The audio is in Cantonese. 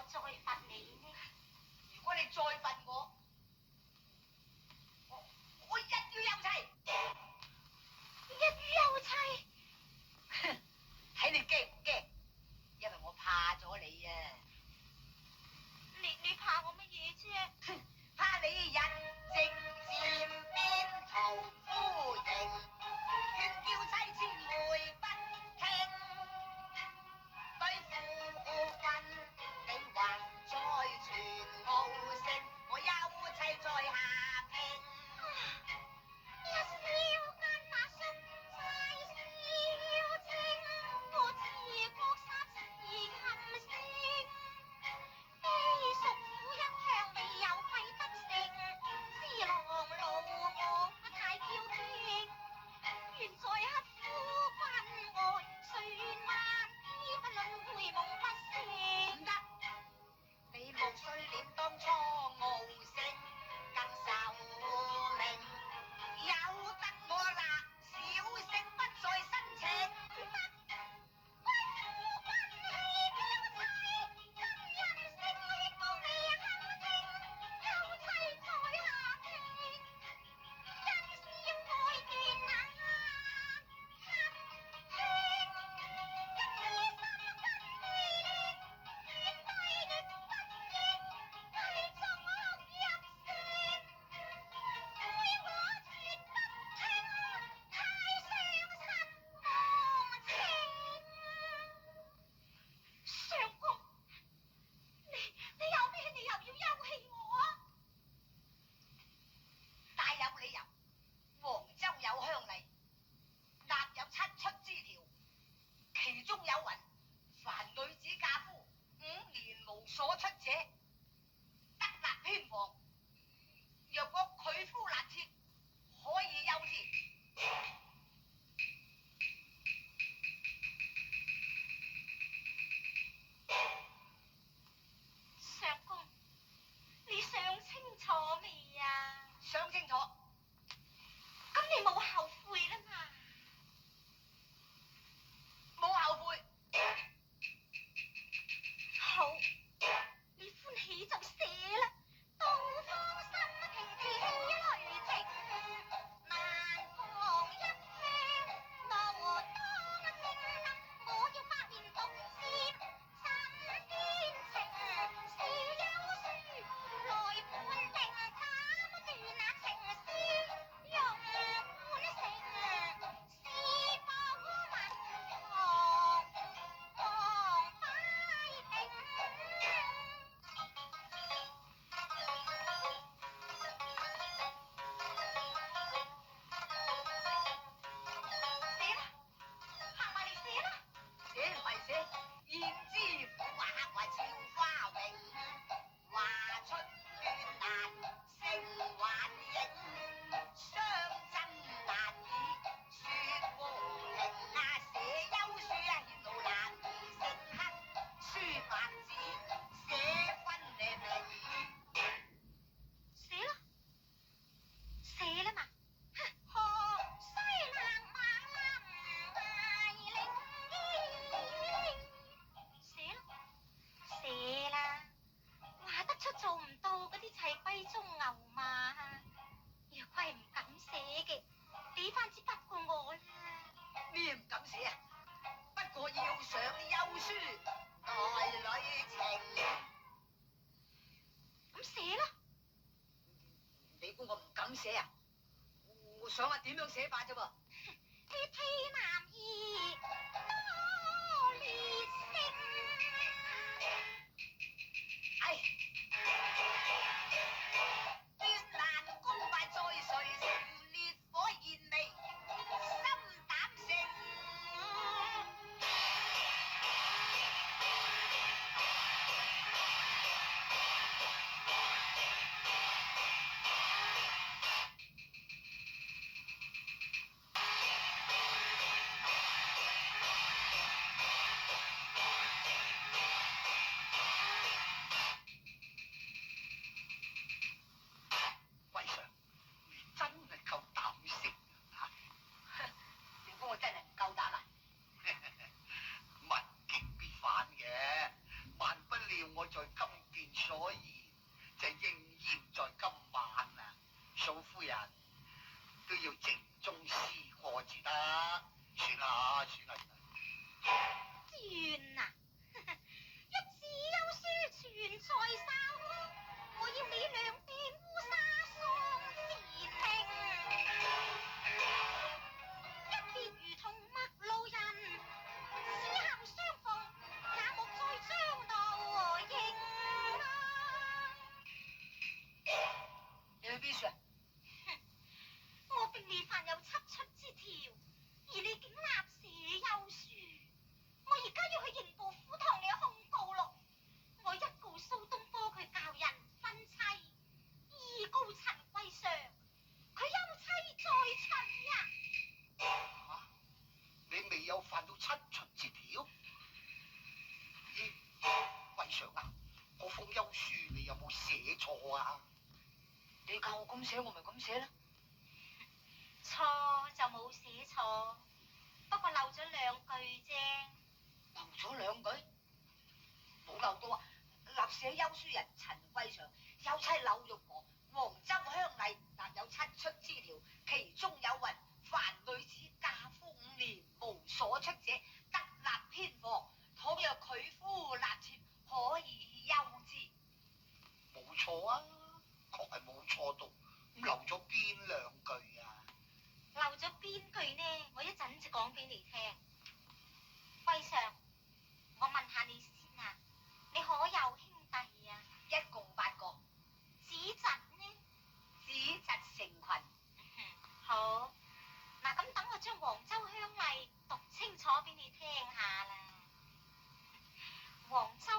再罰你呢？如果你再罰我一於休妻。一於休妻？睇你驚唔驚？因為我怕咗你啊！你怕我乜嘢啫？怕你人正漸變屠夫型，勸叫妻千回不聽，對父君你還在傳傲聲，我休妻在下聘。一宵間發生妻小情，我自覺殺時冚聲，悲屬苦一向未有愧得成，師郎老我太嬌聽，願在刻夫君外，誰萬機不論回夢不醒。唔得，你無須念當初傲聲，更受命，有得我拿小聲不再申請。不得，君夫君氣嬌妻，真任性我亦都未肯聽，休妻在下聘，因是愛斷難堪聽，一次心跟你戀，願對你不應，繼續哭泣聲，悔我絕不聽，太傷心忘情。相公，你有咩理由要休棄我啊？大有理由，黃州有鄉例，納有7出之條，其中有云：凡女子嫁夫5年無所出者，得納偏房；若果拒夫納妾，可以休之。相公，你想清楚未啊？想清楚，咁你冇後悔啦嘛？冇後悔。好，你歡喜就寫啦。東方心平地雷霆，南方一聽怒當聲，我要百年獨佔枕邊情，是有書來判定，他不斷那情絲用半成，是否文房放擺平？寫啦，行埋嚟寫啦。寫唔係寫，燕之虎話黑話俏花榮，話出斷難成幻影，相真難以說和平啊！寫休書啊，顯露難以成刻，書白紙寫分明。寫啦，寫啦嘛。河西冷馬林大嶺，寫啦，寫啦。話得出做唔到嗰啲就係閨中牛馬。若果係唔敢寫嘅，俾翻支筆過我啦。咩唔敢寫啊？不過要上休書內裏情。咁寫啦。你估我唔敢寫啊？我想下點樣寫法啫噃。鐵梯男兒多烈性，唉，斷難功敗在誰？情烈火焰眉，心膽盛。書你有冇寫錯啊？你教我咁寫，我咪咁寫啦。錯就冇寫錯，不過漏咗兩句啫。漏咗兩句，冇漏到啊！立寫休書人陳貴祥有妻柳玉娥，黃州鄉例嗱有七出之條，其中有云：凡女子嫁夫5年無所出者，得納偏房；倘若拒夫納妾，可以休之。冇錯啊，確係冇錯到。咁漏咗邊兩句啊？漏咗邊句呢？我一陣就講俾你聽。貴祥，我問下你先啊，你可有兄弟啊？一共8個，子侄呢？子侄成群。好，嗱咁等我將黃州鄉例讀清楚俾你聽下啦。黃州